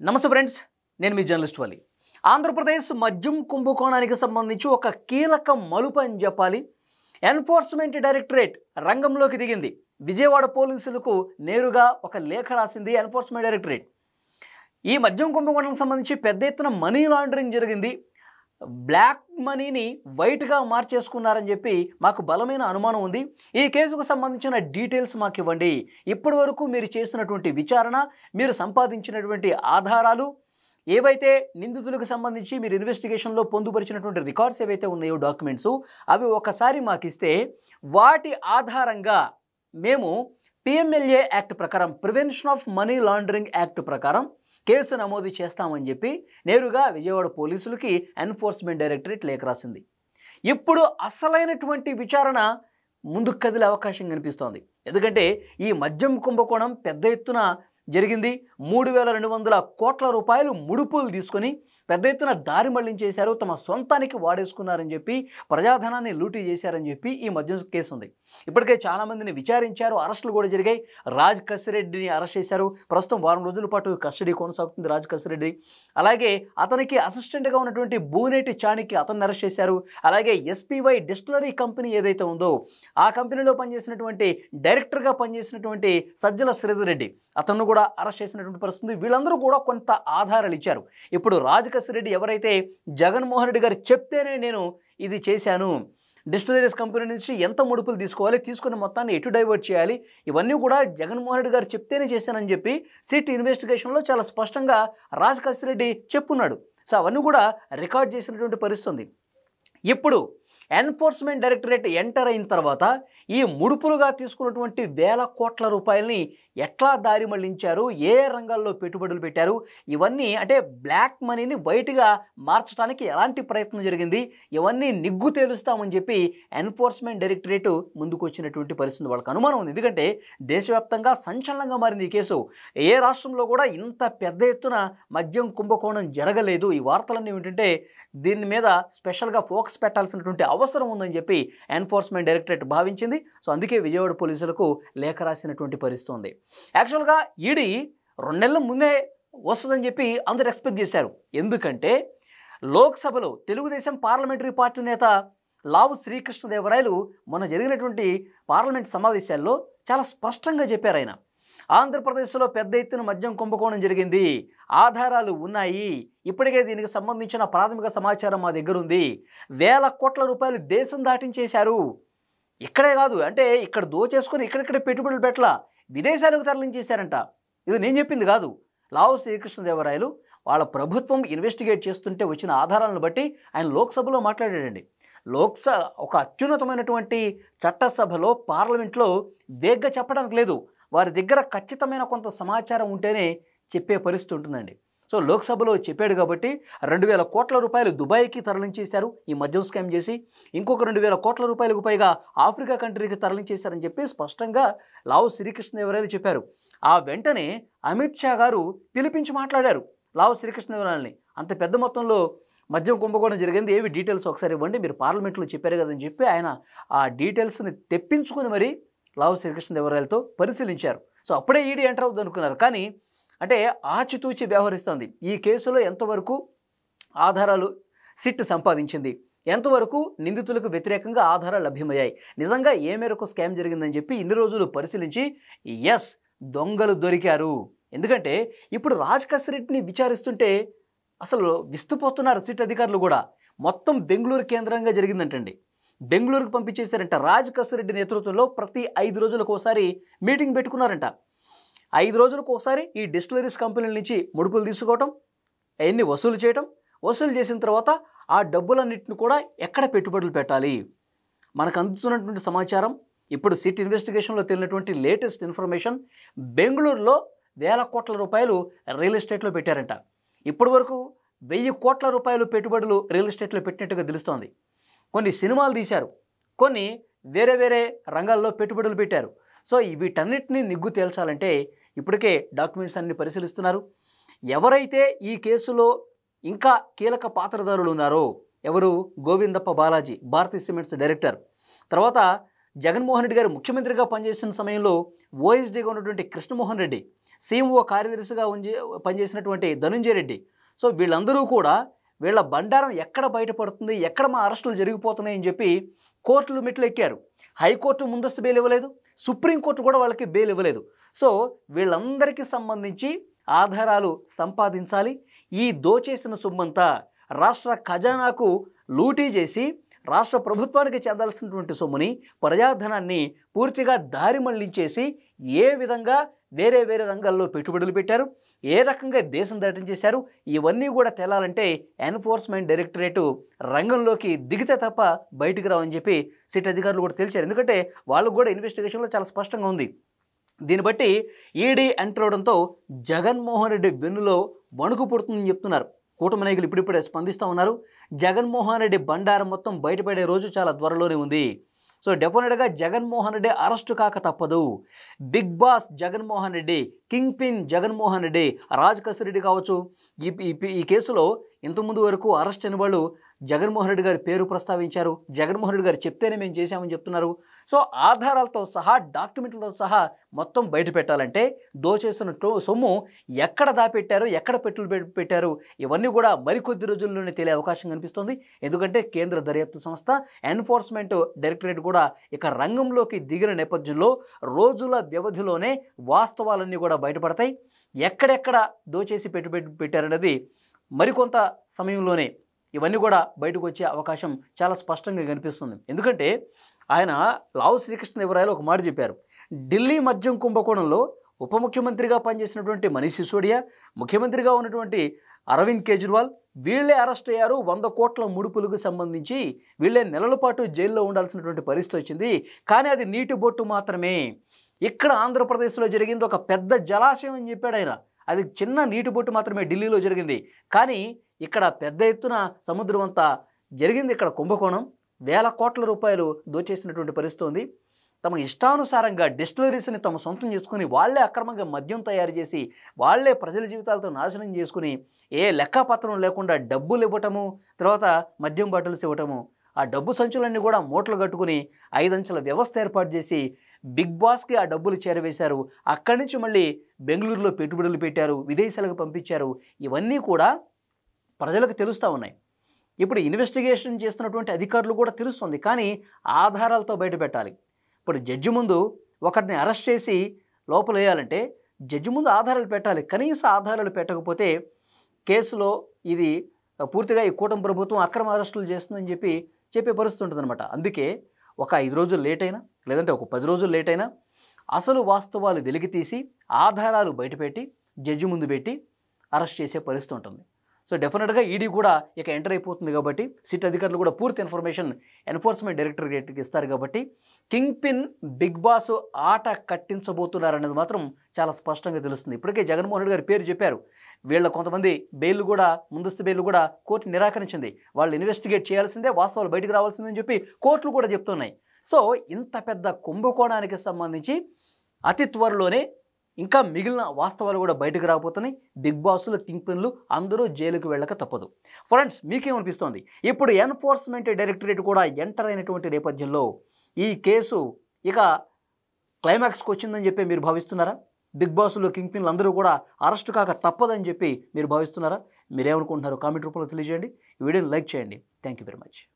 నమస్తే ఫ్రెండ్స్, నేను మీ జర్నలిస్ట్ వలి. ఆంధ్రప్రదేశ్ మద్యం కుంభకోణానికి సంబంధించి ఒక కీలక మలుపు అని చెప్పాలి. ఎన్ఫోర్స్మెంట్ డైరెక్టరేట్ రంగంలోకి దిగింది. విజయవాడ పోలీసులకు నేరుగా ఒక లేఖ రాసింది ఎన్ఫోర్స్మెంట్ డైరెక్టరేట్. ఈ మద్యం కుంభకోణానికి సంబంధించి పెద్ద ఎత్తున మనీ లాండరింగ్ జరిగింది, బ్లాక్ మనీని వైట్గా మార్చేసుకున్నారని చెప్పి మాకు బలమైన అనుమానం ఉంది. ఈ కేసుకు సంబంధించిన డీటెయిల్స్ మాకు ఇవ్వండి. ఇప్పటి వరకు మీరు చేసినటువంటి విచారణ, మీరు సంపాదించినటువంటి ఆధారాలు, ఏవైతే నిందితులకు సంబంధించి మీరు ఇన్వెస్టిగేషన్లో పొందుపరిచినటువంటి రికార్డ్స్ ఏవైతే ఉన్నాయో, డాక్యుమెంట్స్, అవి ఒకసారి మాకు ఇస్తే వాటి ఆధారంగా మేము పిఎంఎల్ఏ యాక్ట్ ప్రకారం, prevention of money laundering act ప్రకారం కేసు నమోదు చేస్తామని చెప్పి నేరుగా విజయవాడ పోలీసులకి ఎన్ఫోర్స్మెంట్ డైరెక్టరేట్ లేఖ రాసింది. ఇప్పుడు అసలైనటువంటి విచారణ ముందుకు కదిలే అవకాశం కనిపిస్తోంది. ఎందుకంటే ఈ మద్యం కుంభకోణం పెద్ద ఎత్తున జరిగింది. 3,200 కోట్ల రూపాయలు ముడుపులు తీసుకొని పెద్ద ఎత్తున దారి మళ్లించేశారు, తమ సొంతానికి వాడేసుకున్నారని చెప్పి, ప్రజాధనాన్ని లూటీ చేశారని చెప్పి ఈ మద్యం కేసు ఉంది. ఇప్పటికే చాలామందిని విచారించారు, అరెస్టులు కూడా జరిగాయి. రాజ్ కసిరెడ్డిని అరెస్ట్ చేశారు. ప్రస్తుతం వారం రోజుల పాటు కస్టడీ కొనసాగుతుంది రాజ్ కసిరెడ్డి. అలాగే అతనికి అసిస్టెంట్గా ఉన్నటువంటి బూనేటి చాణికి అతన్ని అరెస్ట్ చేశారు. అలాగే ఎస్పీవై డిస్టిలరీ కంపెనీ ఏదైతే ఉందో ఆ కంపెనీలో పనిచేసినటువంటి డైరెక్టర్గా పనిచేసినటువంటి సజ్జల శ్రీధర్ రెడ్డి, అతను కూడా అరెస్ట్ చేసినటువంటి పరిస్థితి. వీళ్ళందరూ కూడా కొంత ఆధారాలు ఇచ్చారు. ఇప్పుడు రాజ్ కసిరెడ్డి ఎవరైతే జగన్మోహన్ రెడ్డి గారు చెప్తేనే నేను ఇది చేశాను, డిస్టిలరీస్ కంపెనీ నుంచి ఎంత ముడుపులు తీసుకోవాలి, తీసుకున్న మొత్తాన్ని ఎటు డైవర్ట్ చేయాలి, ఇవన్నీ కూడా జగన్మోహన్ రెడ్డి గారు చెప్తేనే చేశానని చెప్పి సిట్ ఇన్వెస్టిగేషన్లో చాలా స్పష్టంగా రాజ్ కసిరెడ్డి చెప్పున్నాడు. సో అవన్నీ కూడా రికార్డ్ చేసినటువంటి పరిస్థితి ఉంది. ఇప్పుడు ఎన్ఫోర్స్మెంట్ డైరెక్టరేట్ ఎంటర్ అయిన తర్వాత ఈ ముడుపులుగా తీసుకున్నటువంటి వేల కోట్ల రూపాయలని ఎట్లా దారి మళ్లించారు, ఏ రంగాల్లో పెట్టుబడులు పెట్టారు, ఇవన్నీ అంటే బ్లాక్ మనీని వైట్గా మార్చడానికి ఎలాంటి ప్రయత్నం జరిగింది, ఇవన్నీ నిగ్గు తేలుస్తామని చెప్పి ఎన్ఫోర్స్మెంట్ డైరెక్టరేట్ ముందుకు వచ్చినటువంటి పరిస్థితి. వాళ్ళకి అనుమానం ఉంది. ఎందుకంటే దేశవ్యాప్తంగా సంచలనంగా మారింది ఈ కేసు. ఏ రాష్ట్రంలో కూడా ఇంత పెద్ద ఎత్తున మద్యం కుంభకోణం జరగలేదు. ఈ వార్తలన్నీ ఏంటంటే దీని మీద స్పెషల్గా ఫోకస్ పెట్టాల్సినటువంటి అవసరం ఉందని చెప్పి ఎన్ఫోర్స్మెంట్ డైరెక్టరేట్ భావించింది. సో అందుకే విజయవాడ పోలీసులకు లేఖ రాసినటువంటి పరిస్థితి ఉంది. యాక్చువల్గా ఈడీ 2 నెలల ముందే వస్తుందని చెప్పి అందరు ఎక్స్పెక్ట్ చేశారు. ఎందుకంటే లోక్సభలో తెలుగుదేశం పార్లమెంటరీ పార్టీ నేత లావు శ్రీకృష్ణదేవరాయలు మొన్న జరిగినటువంటి పార్లమెంట్ సమావేశాల్లో చాలా స్పష్టంగా చెప్పారు. ఆయన ఆంధ్రప్రదేశ్లో పెద్ద ఎత్తున మద్యం కుంభకోణం జరిగింది, ఆధారాలు ఉన్నాయి, ఇప్పటికే దీనికి సంబంధించిన ప్రాథమిక సమాచారం మా దగ్గర ఉంది, వేల కోట్ల రూపాయలు దేశం దాటించేశారు. ఇక్కడే కాదు, అంటే ఇక్కడ దోచేసుకొని ఇక్కడిక్కడే పెట్టుబడులు పెట్టలా, విదేశాలకు తరలించేశారంట. ఇది నేను చెప్పింది కాదు. లావు శ్రీకృష్ణదేవరాయలు వాళ్ళ ప్రభుత్వం ఇన్వెస్టిగేట్ చేస్తుంటే వచ్చిన ఆధారాలను బట్టి ఆయన లోక్సభలో మాట్లాడాడండి. ఒక అత్యున్నతమైనటువంటి చట్టసభలో, పార్లమెంట్లో వేగ్గా చెప్పడానికి లేదు. వారి దగ్గర ఖచ్చితమైన కొంత సమాచారం ఉంటేనే చెప్పే పరిస్థితి ఉంటుందండి. సో లోక్సభలో చెప్పాడు కాబట్టి 2,000 కోట్ల రూపాయలు దుబాయ్కి తరలించేశారు ఈ మద్యం స్కామ్ చేసి, ఇంకొక 2,000 కోట్ల రూపాయలకు పైగా ఆఫ్రికా కంట్రీకి తరలించేశారని చెప్పి స్పష్టంగా లావు శ్రీకృష్ణదేవరాయలు చెప్పారు. ఆ వెంటనే అమిత్ షా గారు పిలిపించి మాట్లాడారు లావు శ్రీకృష్ణదేవరాయలని. అంత పెద్ద మొత్తంలో మద్యం కుంభకోణం జరిగింది, ఏవి డీటెయిల్స్ ఒకసారి ఇవ్వండి, మీరు పార్లమెంట్లో చెప్పారు కదని చెప్పి ఆయన ఆ డీటెయిల్స్ని తెప్పించుకొని మరి లావు శ్రీకృష్ణదేవరాయలతో పరిశీలించారు. సో అప్పుడే ఈడీ ఎంటర్ అవుతుంది అనుకున్నారు. కానీ అంటే ఆచితూచి వ్యవహరిస్తోంది. ఈ కేసులో ఎంతవరకు ఆధారాలు సిట్ సంపాదించింది, ఎంతవరకు నిందితులకు వ్యతిరేకంగా ఆధారాలు లభ్యమయ్యాయి, నిజంగా ఏ మేరకు స్కామ్ జరిగిందని చెప్పి ఇన్ని రోజులు పరిశీలించి ఎస్ దొంగలు దొరికారు. ఎందుకంటే ఇప్పుడు రాజ్ కసిరెడ్డిని విచారిస్తుంటే అసలు విస్తుపోతున్నారు సిట్ అధికారులు కూడా. మొత్తం బెంగళూరు కేంద్రంగా జరిగిందంటండి. బెంగళూరుకు పంపించేశారంట. రాజ్ కసిరెడ్డి నేతృత్వంలో ప్రతి 5 రోజులకు ఒకసారి మీటింగ్ పెట్టుకున్నారంట. 5 రోజులకు ఒకసారి ఈ డిస్టిలరీస్ కంపెనీల నుంచి ముడుపులు తీసుకోవటం, అవన్నీ వసూలు చేయటం, వసూలు చేసిన తర్వాత ఆ డబ్బులన్నింటిని కూడా ఎక్కడ పెట్టుబడులు పెట్టాలి. మనకు అందుతున్నటువంటి సమాచారం, ఇప్పుడు సిట్ ఇన్వెస్టిగేషన్లో తెలిసినటువంటి లేటెస్ట్ ఇన్ఫర్మేషన్, బెంగళూరులో వేల కోట్ల రూపాయలు రియల్ ఎస్టేట్లో పెట్టారంట. ఇప్పటి వరకు 1000 కోట్ల రూపాయలు పెట్టుబడులు రియల్ ఎస్టేట్లో పెట్టినట్టుగా తెలుస్తోంది. కొన్ని సినిమాలు తీశారు, కొన్ని వేరే వేరే రంగాల్లో పెట్టుబడులు పెట్టారు. సో వీటన్నిటిని నిగ్గు తేల్చాలంటే ఇప్పటికే డాక్యుమెంట్స్ అన్ని పరిశీలిస్తున్నారు. ఎవరైతే ఈ కేసులో ఇంకా కీలక పాత్రధారులు ఉన్నారో, ఎవరు, గోవిందప్ప బాలాజీ భారతీ సిమెంట్స్ డైరెక్టర్, తర్వాత జగన్మోహన్ రెడ్డి గారు ముఖ్యమంత్రిగా పనిచేసిన సమయంలో ఓఎస్డీగా ఉన్నటువంటి కృష్ణమోహన్ రెడ్డి, సీఎంఓ కార్యదర్శిగా పనిచేసినటువంటి ధనుంజయ రెడ్డి. సో వీళ్ళందరూ కూడా వీళ్ళ బండారం ఎక్కడ బయటపడుతుంది, ఎక్కడ మా అరెస్టులు జరిగిపోతున్నాయని చెప్పి కోర్టులు మెట్లు ఎక్కారు. హైకోర్టు ముందస్తు బెయిల్ ఇవ్వలేదు, సుప్రీంకోర్టు కూడా వాళ్ళకి బెయిల్ ఇవ్వలేదు. సో వీళ్ళందరికీ సంబంధించి ఆధారాలు సంపాదించాలి. ఈ దోచేసిన సొమ్మంతా రాష్ట్ర ఖజానాకు లూటీ చేసి రాష్ట్ర ప్రభుత్వానికి చెందాల్సినటువంటి సొమ్ముని, ప్రజాధనాన్ని పూర్తిగా దారి మళ్లించేసి ఏ విధంగా వేరే వేరే రంగాల్లో పెట్టుబడులు పెట్టారు, ఏ రకంగా దేశం దాటించేశారు, ఇవన్నీ కూడా తేలాలంటే ఎన్ఫోర్స్మెంట్ డైరెక్టరేటు రంగంలోకి దిగితే తప్ప బయటికి రావని చెప్పి సిట్ అధికారులు కూడా తెలిసారు. ఎందుకంటే వాళ్ళకు కూడా ఇన్వెస్టిగేషన్లో చాలా స్పష్టంగా ఉంది. దీన్ని బట్టి ఈడీ ఎంటర్ అవడంతో జగన్మోహన్ రెడ్డి వెన్నులో వణుకు పుడుతుందని చెప్తున్నారు. కూటమి నాయకులు ఇప్పుడిప్పుడే స్పందిస్తూ ఉన్నారు. జగన్మోహన్ రెడ్డి బండారం మొత్తం బయటపడే రోజు చాలా త్వరలోనే ఉంది. సో డెఫినెట్గా జగన్మోహన్ రెడ్డి అరెస్టు కాక తప్పదు. Big boss Jaganmohan Reddy, kingpin Jaganmohan Reddy, Raj Reddy కావచ్చు, ఈ కేసులో ఇంతకుముందు వరకు అరెస్ట్ అయిన వాళ్ళు జగన్మోహన్ రెడ్డి గారి పేరు ప్రస్తావించారు. జగన్మోహన్ రెడ్డి గారు చెప్తేనే మేము చేశామని చెప్తున్నారు. సో ఆధారాలతో సహా, డాక్యుమెంట్లతో సహా మొత్తం బయట పెట్టాలంటే దోచేసిన సొమ్ము ఎక్కడ దాపెట్టారు, ఎక్కడ పెట్టారు, ఇవన్నీ కూడా మరికొద్ది రోజుల్లోనే తెలియ అవకాశం కనిపిస్తుంది. ఎందుకంటే కేంద్ర దర్యాప్తు సంస్థ ఎన్ఫోర్స్మెంట్ డైరెక్టరేట్ కూడా ఇక రంగంలోకి దిగిన నేపథ్యంలో రోజుల వ్యవధిలోనే వాస్తవాలన్నీ కూడా బయటపడతాయి. ఎక్కడెక్కడ దోచేసి పెట్టారన్నది మరికొంత సమయంలోనే ఇవన్నీ కూడా బయటకు వచ్చే అవకాశం చాలా స్పష్టంగా కనిపిస్తుంది. ఎందుకంటే ఆయన లావు శ్రీకృష్ణదేవరాయలు ఒక మాట చెప్పారు. ఢిల్లీ మద్యం కుంభకోణంలో ఉప ముఖ్యమంత్రిగా పనిచేసినటువంటి మనీష్ సిసోడియా, ముఖ్యమంత్రిగా ఉన్నటువంటి అరవింద్ కేజ్రీవాల్ వీళ్ళే అరెస్ట్ అయ్యారు. 100 కోట్ల ముడుపులకు సంబంధించి వీళ్ళే నెలల పాటు జైల్లో ఉండాల్సినటువంటి పరిస్థితి వచ్చింది. కానీ అది నీటి బొట్టు మాత్రమే. ఇక్కడ ఆంధ్రప్రదేశ్లో జరిగింది ఒక పెద్ద జలాశయం అని చెప్పాడు ఆయన. అది చిన్న నీటి బొట్టు మాత్రమే ఢిల్లీలో జరిగింది. కానీ ఇక్కడ పెద్ద ఎత్తున సముద్రం అంతా జరిగింది. ఇక్కడ కుంభకోణం, వేల కోట్ల రూపాయలు దోచేసినటువంటి పరిస్థితి ఉంది. తమ ఇష్టానుసారంగా డిస్టిలరీస్ని తమ సొంతం చేసుకుని వాళ్లే అక్రమంగా మద్యం తయారు చేసి వాళ్లే ప్రజల జీవితాలతో నాశనం చేసుకుని ఏ లెక్కపత్రం లేకుండా డబ్బులు ఇవ్వటము, తర్వాత మద్యం బాటిల్స్ ఇవ్వటము, ఆ డబ్బు సంచులన్నీ కూడా మూటలు కట్టుకుని 5 అంచెల వ్యవస్థ ఏర్పాటు చేసి బిగ్ బాస్కి ఆ డబ్బులు చేరవేశారు. అక్కడి నుంచి మళ్ళీ బెంగళూరులో పెట్టుబడులు పెట్టారు, విదేశాలకు పంపించారు. ఇవన్నీ కూడా ప్రజలకు తెలుస్తూ ఉన్నాయి. ఇప్పుడు ఇన్వెస్టిగేషన్ చేస్తున్నటువంటి అధికారులు కూడా తెలుస్తుంది. కానీ ఆధారాలతో బయట పెట్టాలి. ఇప్పుడు జడ్జి ముందు ఒకరిని అరెస్ట్ చేసి లోపల వేయాలంటే జడ్జి ముందు ఆధారాలు పెట్టాలి. కనీస ఆధారాలు పెట్టకపోతే కేసులో ఇది పూర్తిగా ఈ కూటమి ప్రభుత్వం అక్రమ అరెస్టులు చేస్తుందని చెప్పే పరిస్థితి ఉంటుందన్నమాట. అందుకే ఒక 5 రోజులు లేట్ అయినా, లేదంటే ఒక 10 రోజులు లేట్ అయినా అసలు వాస్తవాలు వెలికితీసి ఆధారాలు బయటపెట్టి జడ్జి ముందు పెట్టి అరెస్ట్ చేసే పరిస్థితి ఉంటుంది. సో డెఫినెట్గా ఈడీ కూడా ఇక ఎంటర్ అయిపోతుంది కాబట్టి సిట్ అధికారులు కూడా పూర్తి ఇన్ఫర్మేషన్ ఎన్ఫోర్స్మెంట్ డైరెక్టరేట్కి ఇస్తారు కాబట్టి కింగ్ పిన్ బిగ్ బాస్ ఆట కట్టించబోతున్నారనేది మాత్రం చాలా స్పష్టంగా తెలుస్తుంది. ఇప్పటికే జగన్మోహన్ రెడ్డి గారి పేరు చెప్పారు. వీళ్ళ కొంతమంది బెయిల్ కూడా, ముందస్తు బెయిల్ కూడా కోర్టు నిరాకరించింది. వాళ్ళు ఇన్వెస్టిగేట్ చేయాల్సిందే, వాస్తవాలు బయటకు రావాల్సిందని చెప్పి కోర్టులు కూడా చెప్తున్నాయి. సో ఇంత పెద్ద కుంభకోణానికి సంబంధించి అతి త్వరలోనే ఇంకా మిగిలిన వాస్తవాలు కూడా బయటకు రాబోతున్నాయి. బిగ్ బాస్లు, కింగ్ పిన్లు అందరూ జైలుకు వెళ్ళక తప్పదు. ఫ్రెండ్స్, మీకేమనిపిస్తోంది? ఇప్పుడు ఎన్ఫోర్స్మెంట్ డైరెక్టరేట్ కూడా ఎంటర్ అయినటువంటి నేపథ్యంలో ఈ కేసు ఇక క్లైమాక్స్కి వచ్చిందని చెప్పి మీరు భావిస్తున్నారా? బిగ్ బాస్లు, కింగ్ పిన్లు అందరూ కూడా అరెస్ట్ కాక తప్పదని చెప్పి మీరు భావిస్తున్నారా? మీరేమనుకుంటున్నారు? కామెంట్ రూపంలో తెలియజేయండి. ఈ వీడియోని లైక్ చేయండి. Thank you very much.